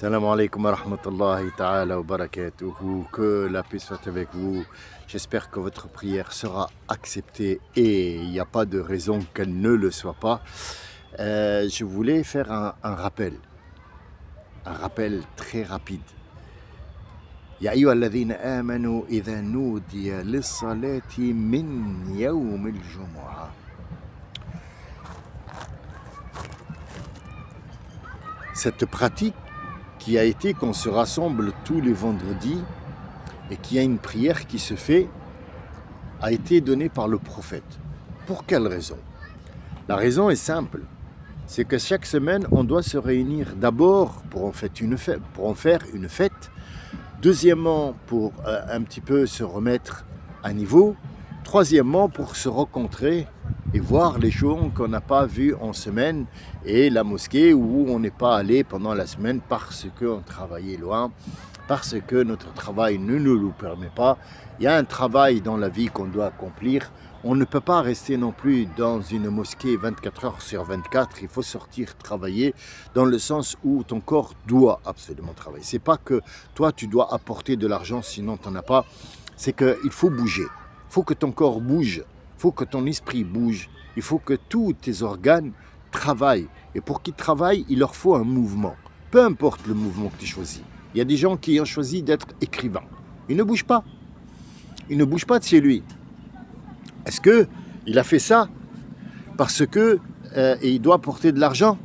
Salam alaikum wa rahmatullahi ta'ala wa barakatuhu. Que la paix soit avec vous. J'espère que votre prière sera acceptée et il n'y a pas de raison qu'elle ne le soit pas. Je voulais faire un rappel très rapide. Ya ayyuha alladhina amanu idha nudiya lis-salati min yawm al-jumu'ah. Cette pratique qui a été qu'on se rassemble tous les vendredis et qu'il y a une prière qui se fait, a été donnée par le prophète. Pour quelle raison? La raison est simple, c'est que chaque semaine, on doit se réunir d'abord pour en faire une fête, deuxièmement pour un petit peu se remettre à niveau, troisièmement pour se rencontrer et voir les choses qu'on n'a pas vues en semaine et la mosquée où on n'est pas allé pendant la semaine parce qu'on travaillait loin, parce que notre travail ne nous le permet pas. Il y a un travail dans la vie qu'on doit accomplir. On ne peut pas rester non plus dans une mosquée 24 heures sur 24. Il faut sortir travailler dans le sens où ton corps doit absolument travailler. C'est pas que toi tu dois apporter de l'argent sinon tu n'en as pas. C'est qu'il faut bouger. Il faut que ton corps bouge. Il faut que ton esprit bouge. Il faut que tous tes organes travaillent. Et pour qu'ils travaillent, il leur faut un mouvement. Peu importe le mouvement que tu choisis. Il y a des gens qui ont choisi d'être écrivains. Ils ne bougent pas. Il ne bouge pas de chez lui. Est-ce qu'il a fait ça parce que il doit apporter de l'argent?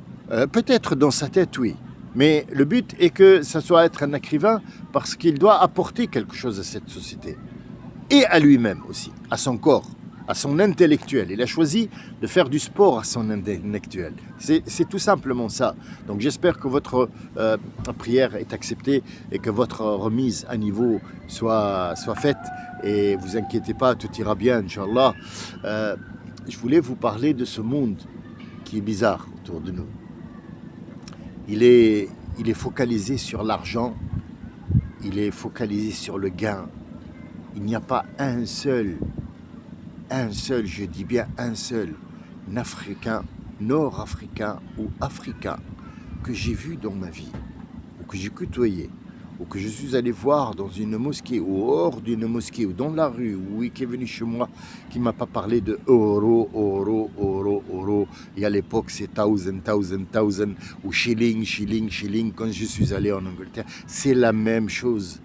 Peut-être dans sa tête, oui. Mais le but est que ça soit être un écrivain parce qu'il doit apporter quelque chose à cette société. Et à lui-même aussi, à son corps, à son intellectuel. Il a choisi de faire du sport à son intellectuel. C'est tout simplement ça. Donc j'espère que votre prière est acceptée et que votre remise à niveau soit faite. Et vous inquiétez pas, tout ira bien, Inch'Allah. Je voulais vous parler de ce monde qui est bizarre autour de nous. Il est focalisé sur l'argent, il est focalisé sur le gain. Il n'y a pas un seul, je dis bien un seul, Africain, nord-africain ou africain que j'ai vu dans ma vie, ou que j'ai côtoyé, ou que je suis allé voir dans une mosquée, ou hors d'une mosquée, ou dans la rue, ou qui est venu chez moi, qui ne m'a pas parlé de euro. Et à l'époque, c'est thousand, ou shilling, quand je suis allé en Angleterre. C'est la même chose.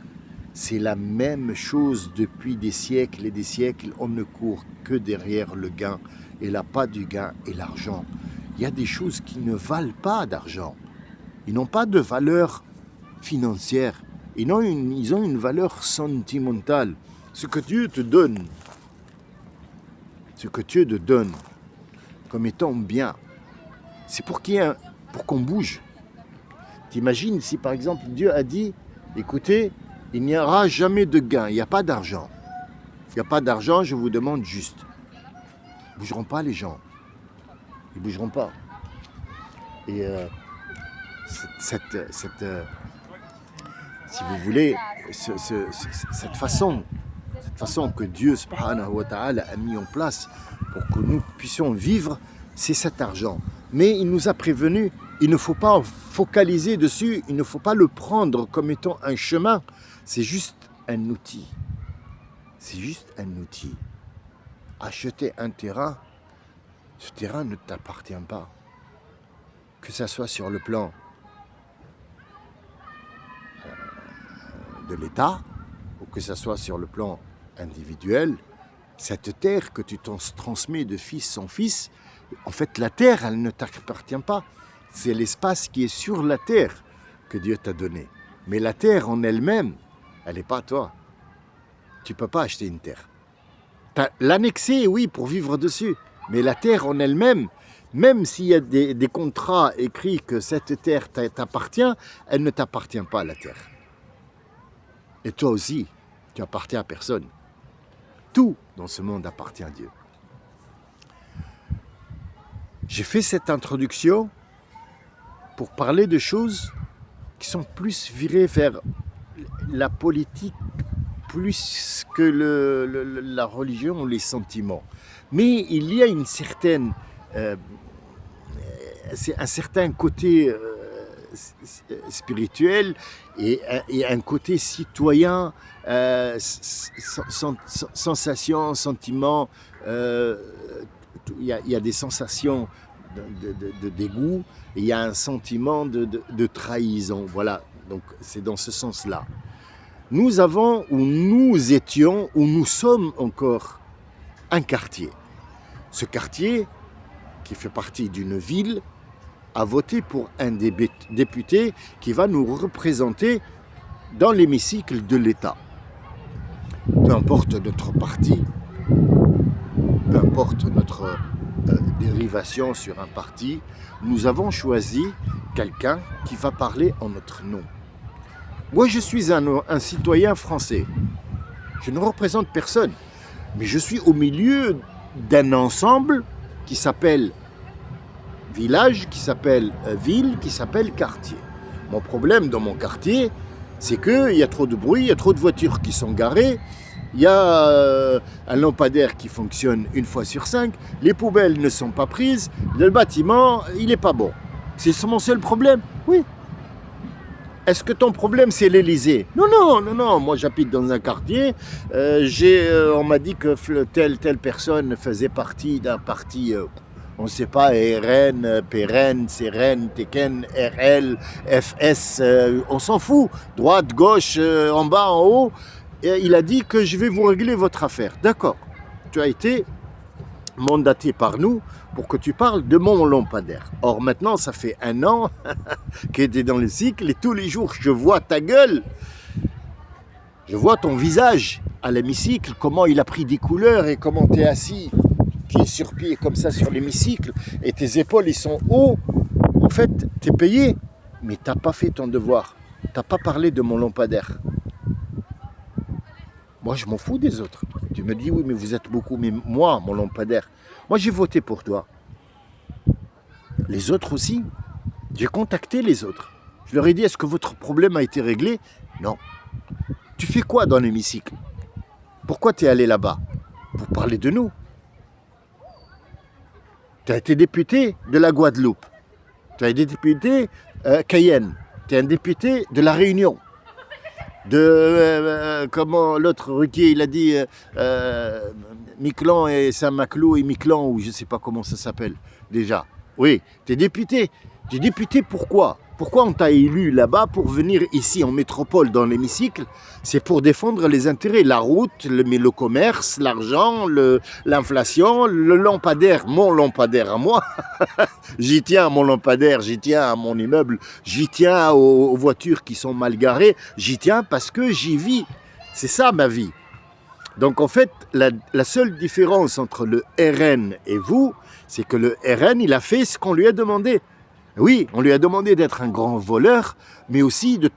C'est la même chose depuis des siècles et des siècles. On ne court que derrière le gain. Et l'appât du gain et l'argent. Il y a des choses qui ne valent pas d'argent. Ils n'ont pas de valeur financière. Ils ont une valeur sentimentale. Ce que Dieu te donne comme étant bien, c'est pour qu'on bouge. T'imagines si par exemple Dieu a dit, écoutez, il n'y aura jamais de gain, il n'y a pas d'argent. Il n'y a pas d'argent, je vous demande juste. Ils ne bougeront pas les gens. Ils ne bougeront pas. Et si vous voulez, cette façon que Dieu subhanahu wa ta'ala a mis en place pour que nous puissions vivre, c'est cet argent. Mais il nous a prévenus, il ne faut pas focaliser dessus, il ne faut pas le prendre comme étant un chemin. C'est juste un outil. C'est juste un outil. Acheter un terrain, ce terrain ne t'appartient pas. Que ça soit sur le plan de l'État ou que ça soit sur le plan individuel, cette terre que tu transmets de fils en fils, en fait la terre, elle ne t'appartient pas. C'est l'espace qui est sur la terre que Dieu t'a donné. Mais la terre en elle-même, elle n'est pas à toi. Tu ne peux pas acheter une terre. L'annexer, oui, pour vivre dessus. Mais la terre en elle-même, même s'il y a des contrats écrits que cette terre t'appartient, elle ne t'appartient pas, la terre. Et toi aussi, tu appartiens à personne. Tout dans ce monde appartient à Dieu. J'ai fait cette introduction pour parler de choses qui sont plus virées vers la politique plus que la religion ou les sentiments. Mais il y a un certain côté spirituel et un côté citoyen, sensation, sentiment. Il y a des sensations de dégoût, et il y a un sentiment de trahison. Voilà, donc c'est dans ce sens-là. Nous avons, ou nous étions, ou nous sommes encore un quartier. Ce quartier, qui fait partie d'une ville, a voté pour un député qui va nous représenter dans l'hémicycle de l'État. Peu importe notre parti, peu importe notre dérivation sur un parti, nous avons choisi quelqu'un qui va parler en notre nom. Moi, je suis un citoyen français. Je ne représente personne, mais je suis au milieu d'un ensemble qui s'appelle village, qui s'appelle ville, qui s'appelle quartier. Mon problème dans mon quartier, c'est qu'il y a trop de bruit, il y a trop de voitures qui sont garées, il y a un lampadaire qui fonctionne 1 fois sur 5, les poubelles ne sont pas prises, le bâtiment, il n'est pas bon. C'est mon seul problème? Oui. Est-ce que ton problème, c'est l'Élysée? Non, moi j'habite dans un quartier, on m'a dit que telle personne faisait partie d'un parti, on ne sait pas, RN, PRN, CRN, TKN, RL, FS, on s'en fout, droite, gauche, en bas, en haut, et il a dit que je vais vous régler votre affaire. D'accord, tu as été mandaté par nous pour que tu parles de mon lampadaire. Or maintenant, ça fait 1 an qu'il est dans le cycle et tous les jours, je vois ta gueule, je vois ton visage à l'hémicycle, comment il a pris des couleurs et comment tu es assis, pied sur pied comme ça sur l'hémicycle et tes épaules, ils sont hauts. En fait, tu es payé, mais tu n'as pas fait ton devoir. Tu n'as pas parlé de mon lampadaire. Moi, je m'en fous des autres. Tu me dis, oui, mais vous êtes beaucoup. Mais moi, mon lampadaire, moi, j'ai voté pour toi. Les autres aussi. J'ai contacté les autres. Je leur ai dit, est-ce que votre problème a été réglé? Non. Tu fais quoi dans l'hémicycle? Pourquoi tu es allé là-bas? Pour parler de nous. Tu as été député de la Guadeloupe. Tu as été député Cayenne. Tu es un député de la Réunion. Comment l'autre Ruquier, il a dit Miquelon et Saint-Maclou et Miquelon, ou je ne sais pas comment ça s'appelle déjà. Oui, tu es député. Tu es député pourquoi? Pourquoi on t'a élu là-bas pour venir ici en métropole dans l'hémicycle? C'est pour défendre les intérêts, la route, le commerce, l'argent, l'inflation, le lampadaire, mon lampadaire à moi. J'y tiens à mon lampadaire, j'y tiens à mon immeuble, j'y tiens aux voitures qui sont mal garées, j'y tiens parce que j'y vis. C'est ça ma vie. Donc en fait, la seule différence entre le RN et vous, c'est que le RN, il a fait ce qu'on lui a demandé. Oui, on lui a demandé d'être un grand voleur, mais aussi de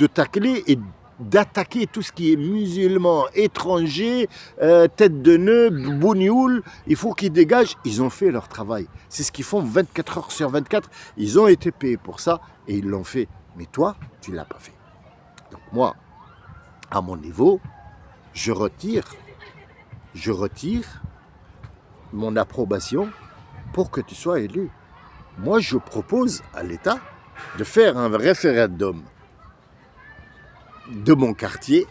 tacler et d'attaquer tout ce qui est musulman, étranger, tête de nœud, bougnoul. Il faut qu'ils dégagent. Ils ont fait leur travail. C'est ce qu'ils font 24 heures sur 24. Ils ont été payés pour ça et ils l'ont fait. Mais toi, tu ne l'as pas fait. Donc moi, à mon niveau, je retire mon approbation pour que tu sois élu. Moi, je propose à l'État de faire un référendum de mon quartier.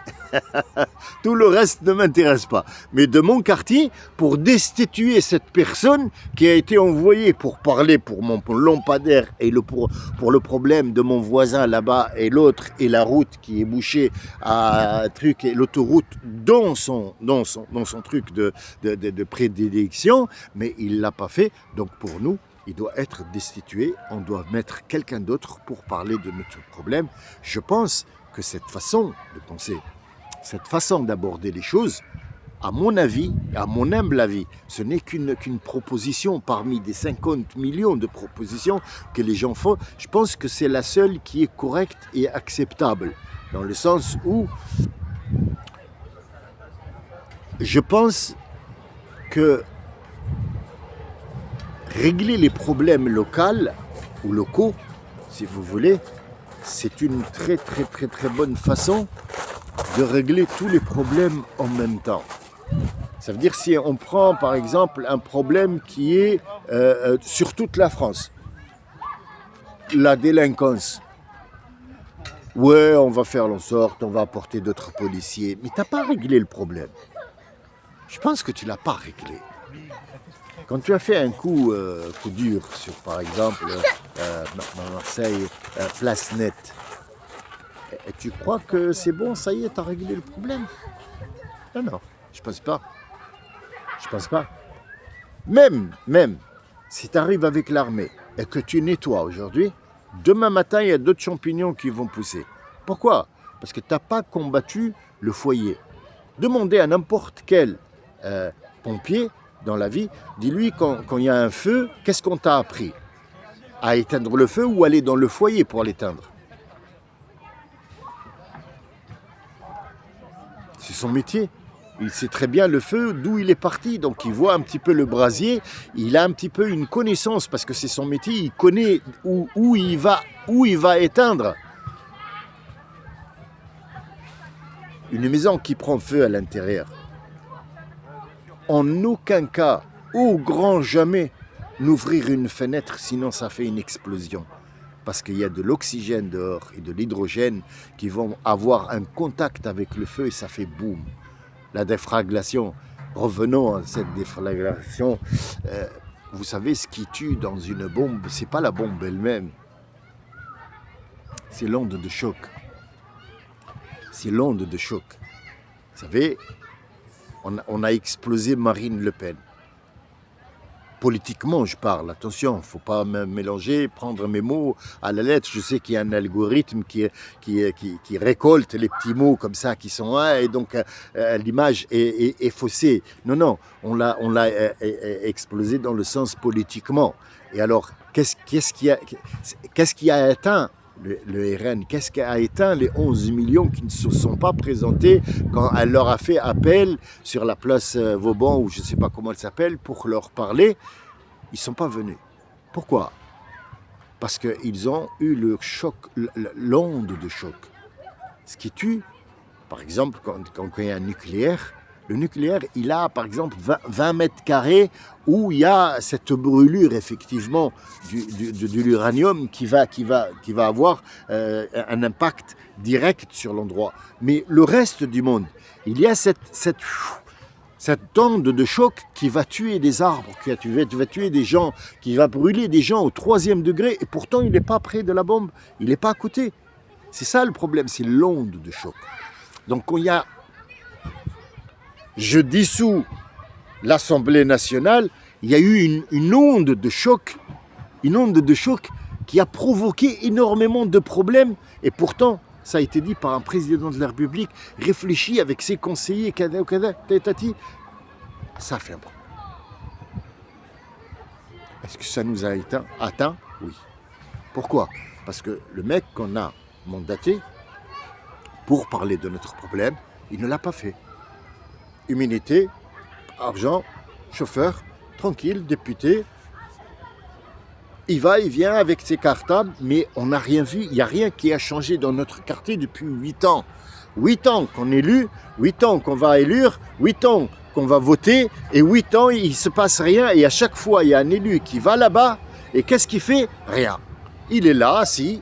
Tout le reste ne m'intéresse pas. Mais de mon quartier, pour destituer cette personne qui a été envoyée pour parler pour mon lampadaire et pour le problème de mon voisin là-bas et l'autre et la route qui est bouchée à truc et l'autoroute dans son truc de prédilection, mais il ne l'a pas fait. Donc pour nous, il doit être destitué, on doit mettre quelqu'un d'autre pour parler de notre problème. Je pense que cette façon de penser, cette façon d'aborder les choses, à mon avis, à mon humble avis, ce n'est qu'une proposition parmi des 50 millions de propositions que les gens font. Je pense que c'est la seule qui est correcte et acceptable, dans le sens où je pense que régler les problèmes locaux ou locaux, si vous voulez, c'est une très bonne façon de régler tous les problèmes en même temps. Ça veut dire si on prend par exemple un problème qui est sur toute la France. la délinquance. Ouais, on va faire en sorte, on va apporter d'autres policiers. Mais tu n'as pas réglé le problème. Je pense que tu ne l'as pas réglé. Quand tu as fait un coup dur sur, par exemple, Marseille, Place Nette, et tu crois que c'est bon, ça y est, tu as réglé le problème? Non, non, je pense pas. Je pense pas. Même, si tu arrives avec l'armée et que tu nettoies aujourd'hui, demain matin, il y a d'autres champignons qui vont pousser. Pourquoi? Parce que tu n'as pas combattu le foyer. Demandez à n'importe quel pompier dans la vie, dis-lui quand il y a un feu, qu'est-ce qu'on t'a appris? À éteindre le feu ou aller dans le foyer pour l'éteindre? C'est son métier. Il sait très bien le feu, d'où il est parti. Donc il voit un petit peu le brasier, il a un petit peu une connaissance, parce que c'est son métier, il connaît où il va éteindre. Une maison qui prend feu à l'intérieur, en aucun cas, au grand jamais, n'ouvrir une fenêtre, sinon ça fait une explosion. Parce qu'il y a de l'oxygène dehors et de l'hydrogène qui vont avoir un contact avec le feu et ça fait boum. La déflagration, revenons à cette déflagration, vous savez ce qui tue dans une bombe, c'est pas la bombe elle-même, c'est l'onde de choc. C'est l'onde de choc. Vous savez, on a explosé Marine Le Pen. Politiquement, je parle, attention, il ne faut pas me mélanger, prendre mes mots à la lettre. Je sais qu'il y a un algorithme qui récolte les petits mots comme ça qui sont là, et donc l'image est faussée. Non, on l'a explosé dans le sens politiquement. Et alors, qu'est-ce qui a atteint le RN? Qu'est-ce qui a éteint les 11 millions qui ne se sont pas présentés quand elle leur a fait appel sur la place Vauban, ou je ne sais pas comment elle s'appelle, pour leur parler? Ils ne sont pas venus. Pourquoi? Parce qu'ils ont eu le choc, l'onde de choc. Ce qui tue, par exemple, quand il y a un nucléaire, le nucléaire, il a par exemple 20 mètres carrés où il y a cette brûlure effectivement de l'uranium qui va avoir un impact direct sur l'endroit. Mais le reste du monde, il y a cette onde de choc qui va tuer des arbres, qui va tuer des gens, qui va brûler des gens au 3e degré, et pourtant il n'est pas près de la bombe, il n'est pas à côté. C'est ça le problème, c'est l'onde de choc. Donc quand il y a je dissous l'Assemblée nationale, il y a eu une onde de choc qui a provoqué énormément de problèmes, et pourtant, ça a été dit par un président de la République, réfléchi avec ses conseillers, ça fait un problème. Est-ce que ça nous a atteint? Oui. Pourquoi? Parce que le mec qu'on a mandaté pour parler de notre problème, il ne l'a pas fait. Humilité, argent, chauffeur, tranquille, député. Il va, il vient avec ses cartables, mais on n'a rien vu. Il n'y a rien qui a changé dans notre quartier depuis 8 ans. 8 ans qu'on est élu, 8 ans qu'on va élire, 8 ans qu'on va voter, et 8 ans, il ne se passe rien. Et à chaque fois, il y a un élu qui va là-bas, et qu'est-ce qu'il fait? Rien. Il est là, assis,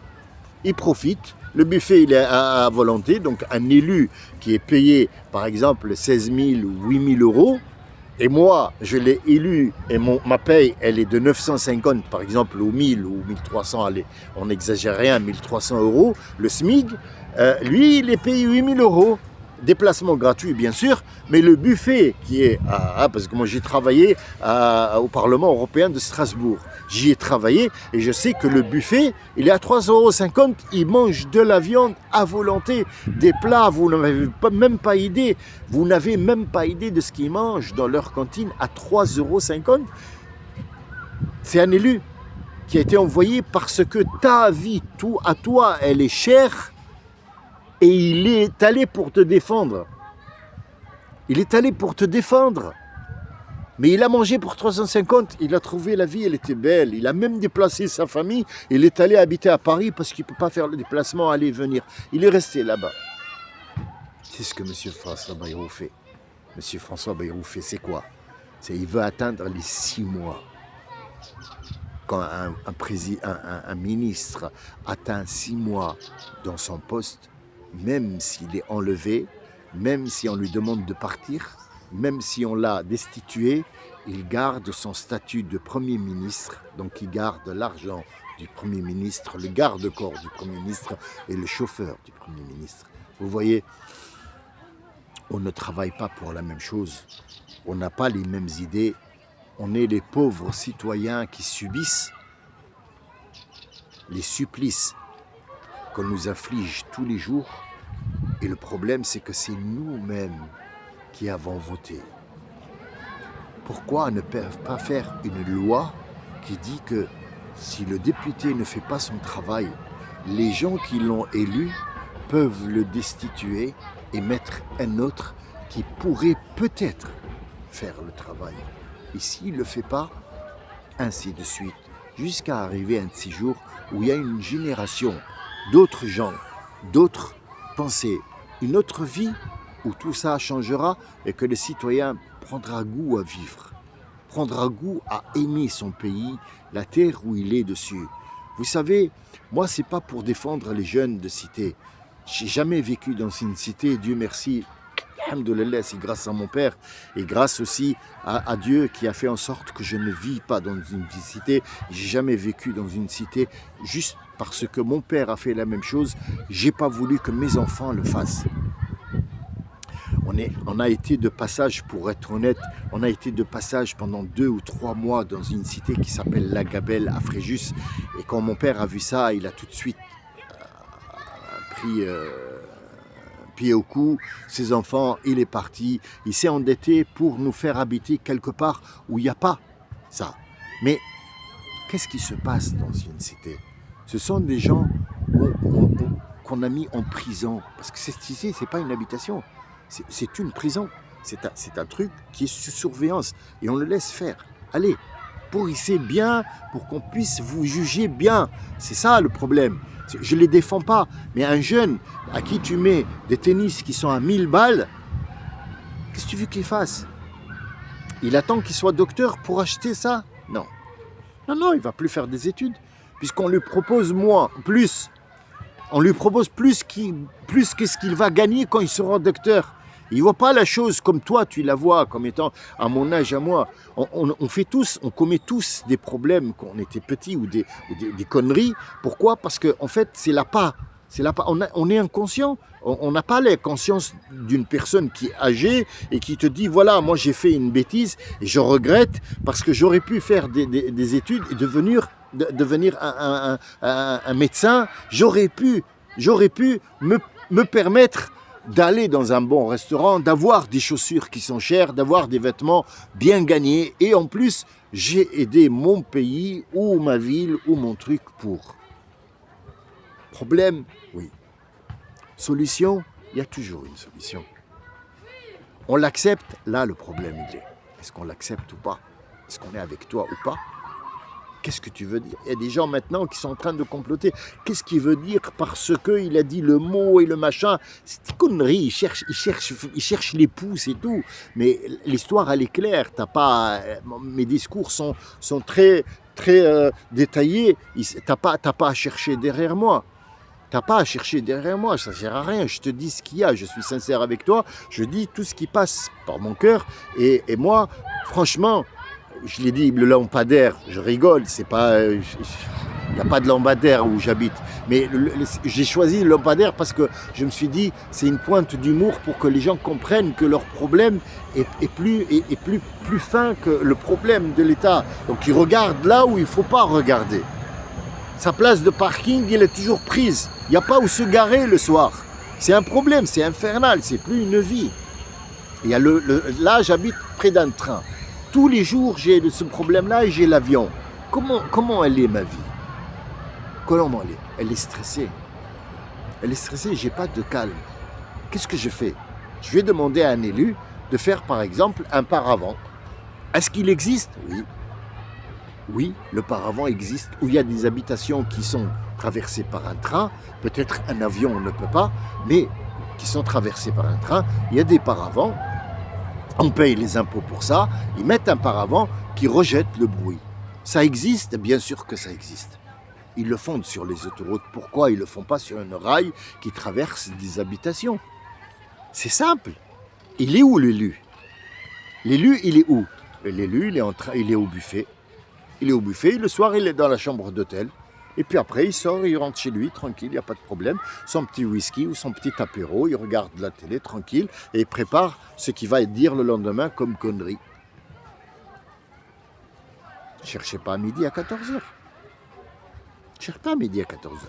il profite. Le buffet, il est à volonté, donc un élu qui est payé, par exemple, 16 000 ou 8 000 euros, et moi, je l'ai élu, et ma paye, elle est de 950, par exemple, ou 1000 ou 1300, allez, on n'exagère rien, 1300 euros, le SMIC, lui, il est payé 8 000 euros. Déplacement gratuit, bien sûr, mais le buffet qui est, parce que moi j'ai travaillé au Parlement européen de Strasbourg, j'y ai travaillé et je sais que le buffet, il est à 3,50 €, ils mangent de la viande à volonté, des plats, vous n'avez même pas idée de ce qu'ils mangent dans leur cantine à 3,50 €. C'est un élu qui a été envoyé parce que ta vie, tout à toi, elle est chère. Et il est allé pour te défendre. Il est allé pour te défendre. Mais il a mangé pour 350. Il a trouvé la vie, elle était belle. Il a même déplacé sa famille. Il est allé habiter à Paris parce qu'il ne peut pas faire le déplacement, aller et venir. Il est resté là-bas. C'est ce que M. François Bayrou fait. M. François Bayrou fait, c'est quoi? Il veut atteindre les 6 mois. quand un ministre atteint 6 mois dans son poste, même s'il est enlevé, même si on lui demande de partir, même si on l'a destitué, il garde son statut de Premier ministre, donc il garde l'argent du Premier ministre, le garde-corps du Premier ministre et le chauffeur du Premier ministre. Vous voyez, on ne travaille pas pour la même chose, on n'a pas les mêmes idées, on est les pauvres citoyens qui subissent les supplices qu'on nous inflige tous les jours. Et le problème, c'est que c'est nous-mêmes qui avons voté. Pourquoi ne pas faire une loi qui dit que si le député ne fait pas son travail, les gens qui l'ont élu peuvent le destituer et mettre un autre qui pourrait peut-être faire le travail. Et s'il ne le fait pas, ainsi de suite, jusqu'à arriver à un de ces jours où il y a une génération d'autres gens, d'autres pensées, une autre vie où tout ça changera et que le citoyen prendra goût à vivre, prendra goût à aimer son pays, la terre où il est dessus. Vous savez, moi, c'est pas pour défendre les jeunes de cité. J'ai jamais vécu dans une cité, Dieu merci. Alhamdoulilah, c'est grâce à mon père et grâce aussi à Dieu qui a fait en sorte que je ne vis pas dans une cité. J'ai jamais vécu dans une cité juste parce que mon père a fait la même chose. J'ai pas voulu que mes enfants le fassent. On a été de passage, pour être honnête, on a été de passage pendant 2 ou 3 mois dans une cité qui s'appelle La Gabelle à Fréjus. Et quand mon père a vu ça, il a tout de suite pris pied au cou, ses enfants, il est parti, il s'est endetté pour nous faire habiter quelque part où il n'y a pas ça. Mais qu'est-ce qui se passe dans une cité? Ce sont des gens qu'on a mis en prison, parce que cette cité, c'est pas une habitation, c'est une prison, c'est un truc qui est sous surveillance, et on le laisse faire. Allez, pourrissez bien, pour qu'on puisse vous juger bien, c'est ça le problème. Je ne les défends pas, mais un jeune à qui tu mets des tennis qui sont à 1000 balles, qu'est-ce que tu veux qu'il fasse? Il attend qu'il soit docteur pour acheter ça? Non. Non, il ne va plus faire des études, puisqu'on lui propose plus. On lui propose plus que ce qu'il va gagner quand il sera docteur. Il ne voit pas la chose comme toi, tu la vois, comme étant à mon âge, à moi. On commet tous des problèmes quand on était petit ou des conneries. Pourquoi? Parce qu'en fait, c'est la pas. On est inconscient. On n'a pas la conscience d'une personne qui est âgée et qui te dit, voilà, moi j'ai fait une bêtise et je regrette parce que j'aurais pu faire des études et devenir un médecin. J'aurais pu me permettre d'aller dans un bon restaurant, d'avoir des chaussures qui sont chères, d'avoir des vêtements bien gagnés. Et en plus, j'ai aidé mon pays ou ma ville ou mon truc pour. Problème? Oui. Solution? Il y a toujours une solution. On l'accepte? Là, le problème, il est. Est-ce qu'on l'accepte ou pas? Est-ce qu'on est avec toi ou pas? Qu'est-ce que tu veux dire? Il y a des gens maintenant qui sont en train de comploter. Qu'est-ce qu'il veut dire parce qu'il a dit le mot et le machin? C'est une connerie. Il cherche les pouces et tout. Mais l'histoire, elle est claire. Mes discours sont très, très détaillés. T'as pas à chercher derrière moi. Ça ne sert à rien. Je te dis ce qu'il y a. Je suis sincère avec toi. Je dis tout ce qui passe par mon cœur. Et moi, franchement, je l'ai dit, le lampadaire, je rigole, c'est pas, il n'y a pas de lampadaire où j'habite, mais j'ai choisi le lampadaire parce que je me suis dit, c'est une pointe d'humour pour que les gens comprennent que leur problème est plus fin que le problème de l'État. Donc ils regardent là où il ne faut pas regarder. Sa place de parking, elle est toujours prise. Il n'y a pas où se garer le soir. C'est un problème, c'est infernal, c'est plus une vie. Là, j'habite près d'un train. Tous les jours, j'ai ce problème-là et j'ai l'avion. Comment elle est, ma vie? Comment elle est? Elle est stressée. J'ai pas de calme. Qu'est-ce que je fais? Je vais demander à un élu de faire, par exemple, un paravent. Est-ce qu'il existe? Oui. Oui, le paravent existe, où il y a des habitations qui sont traversées par un train. Peut-être un avion ne peut pas, mais qui sont traversées par un train. Il y a des paravents. On paye les impôts pour ça, ils mettent un paravent qui rejette le bruit. Ça existe, bien sûr que ça existe. Ils le font sur les autoroutes. Pourquoi ils ne le font pas sur une rail qui traverse des habitations? C'est simple. Il est où l'élu? L'élu, il est où? L'élu, il est au buffet. Il est au buffet, le soir, il est dans la chambre d'hôtel. Et puis après, il sort, il rentre chez lui, tranquille, il n'y a pas de problème. Son petit whisky ou son petit apéro, il regarde la télé, tranquille, et il prépare ce qu'il va dire le lendemain comme connerie. Cherchez pas à midi à 14h. Cherchez pas à midi à 14h.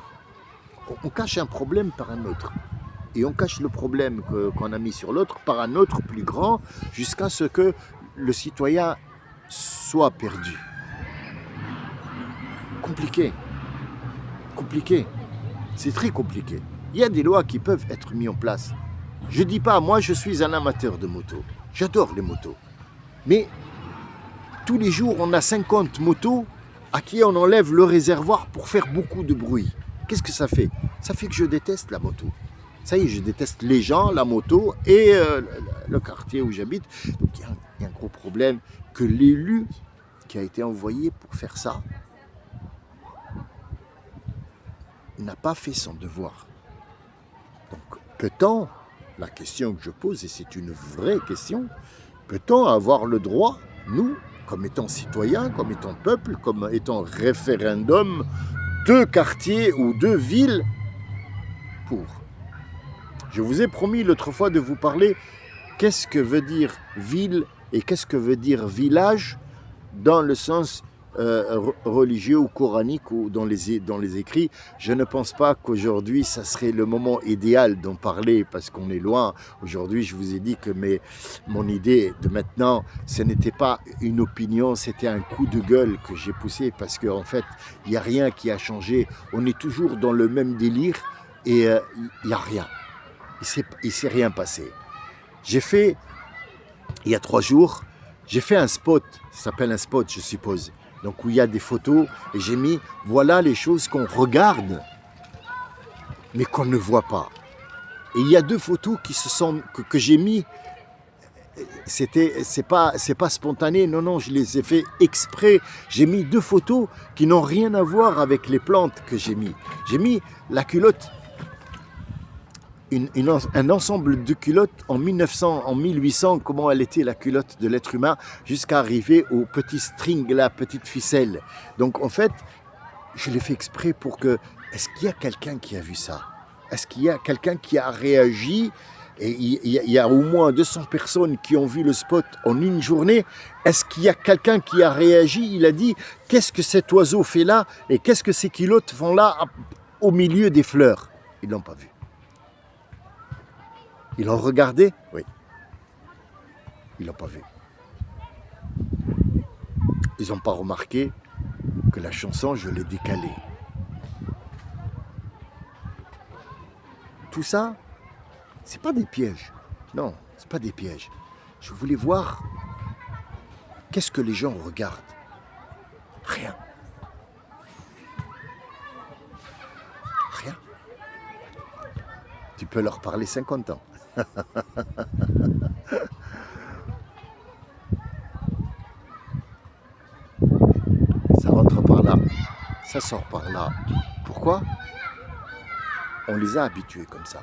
On cache un problème par un autre. Et on cache le problème qu'on a mis sur l'autre par un autre plus grand jusqu'à ce que le citoyen soit perdu. Compliqué. Compliqué. C'est très compliqué. Il y a des lois qui peuvent être mises en place. Je ne dis pas, moi je suis un amateur de motos. J'adore les motos. Mais tous les jours, on a 50 motos à qui on enlève le réservoir pour faire beaucoup de bruit. Qu'est-ce que ça fait? Ça fait que je déteste la moto. Ça y est, je déteste les gens, la moto et le quartier où j'habite. Donc il y a un gros problème que l'élu qui a été envoyé pour faire ça n'a pas fait son devoir. Donc peut-on, la question que je pose, et c'est une vraie question, peut-on avoir le droit, nous, comme étant citoyens, comme étant peuple, comme étant référendum, de quartiers ou de villes pour? Je vous ai promis l'autre fois de vous parler qu'est-ce que veut dire ville et qu'est-ce que veut dire village dans le sens religieux ou coranique ou dans les écrits. Je ne pense pas qu'aujourd'hui ça serait le moment idéal d'en parler parce qu'on est loin. Aujourd'hui je vous ai dit que mon idée de maintenant ce n'était pas une opinion, c'était un coup de gueule que j'ai poussé parce qu'en fait il n'y a rien qui a changé. On est toujours dans le même délire et il n'y a rien. Il s'est rien passé. J'ai fait, il y a 3 jours, j'ai fait un spot, ça s'appelle un spot je suppose, donc où il y a des photos et j'ai mis, voilà les choses qu'on regarde, mais qu'on ne voit pas. Et il y a 2 photos que j'ai mis, c'est pas spontané, non, je les ai fait exprès. J'ai mis 2 photos qui n'ont rien à voir avec les plantes que j'ai mis. J'ai mis la culotte. Un ensemble de culottes en 1800, comment elle était la culotte de l'être humain, jusqu'à arriver au petit string, la petite ficelle. Donc en fait, je l'ai fait exprès pour que, est-ce qu'il y a quelqu'un qui a vu ça? Est-ce qu'il y a quelqu'un qui a réagi? Et il y a au moins 200 personnes qui ont vu le spot en une journée. Est-ce qu'il y a quelqu'un qui a réagi? Il a dit, qu'est-ce que cet oiseau fait là? Et qu'est-ce que ces culottes font là, au milieu des fleurs? Ils ne l'ont pas vu. Ils l'ont regardé? Oui. Ils ne l'ont pas vu. Ils n'ont pas remarqué que la chanson, je l'ai décalée. Tout ça, c'est pas des pièges. Non, c'est pas des pièges. Je voulais voir qu'est-ce que les gens regardent. Rien. Rien. Tu peux leur parler 50 ans. Ça rentre par là, ça sort par là. Pourquoi? On les a habitués comme ça.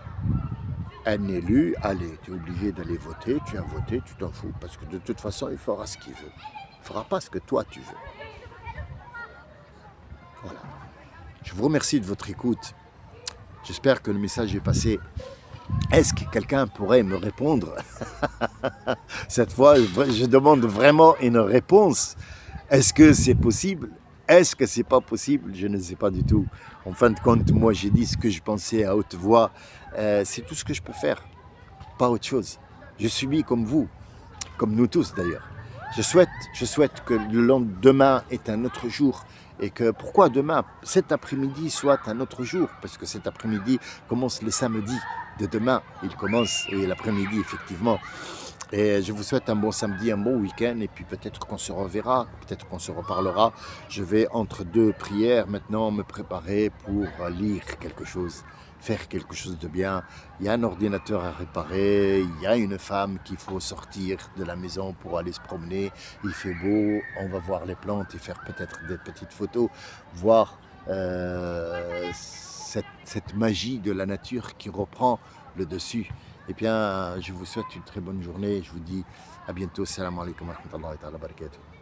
Un élu, allez, tu es obligé d'aller voter, tu as voté, tu t'en fous, parce que de toute façon, il fera ce qu'il veut. Il ne fera pas ce que toi tu veux. Voilà. Je vous remercie de votre écoute. J'espère que le message est passé. Est-ce que quelqu'un pourrait me répondre? Cette fois, je demande vraiment une réponse. Est-ce que c'est possible? Est-ce que c'est pas possible? Je ne sais pas du tout. En fin de compte, moi j'ai dit ce que je pensais à haute voix. C'est tout ce que je peux faire. Pas autre chose. Je subis comme vous, comme nous tous d'ailleurs. Je souhaite que le lendemain est un autre jour. Et que pourquoi demain, cet après-midi soit un autre jour? Parce que cet après-midi commence le samedi de demain. Il commence, et l'après-midi effectivement. Et je vous souhaite un bon samedi, un bon week-end. Et puis peut-être qu'on se reverra, peut-être qu'on se reparlera. Je vais entre 2 prières maintenant me préparer pour lire quelque chose. faire quelque chose de bien. Il y a un ordinateur à réparer, il y a une femme qu'il faut sortir de la maison pour aller se promener. Il fait beau, on va voir les plantes et faire peut-être des petites photos, voir cette magie de la nature qui reprend le dessus. Eh bien, je vous souhaite une très bonne journée. Je vous dis à bientôt. Salam alaikum wa rahmatullahi wa barakatuh.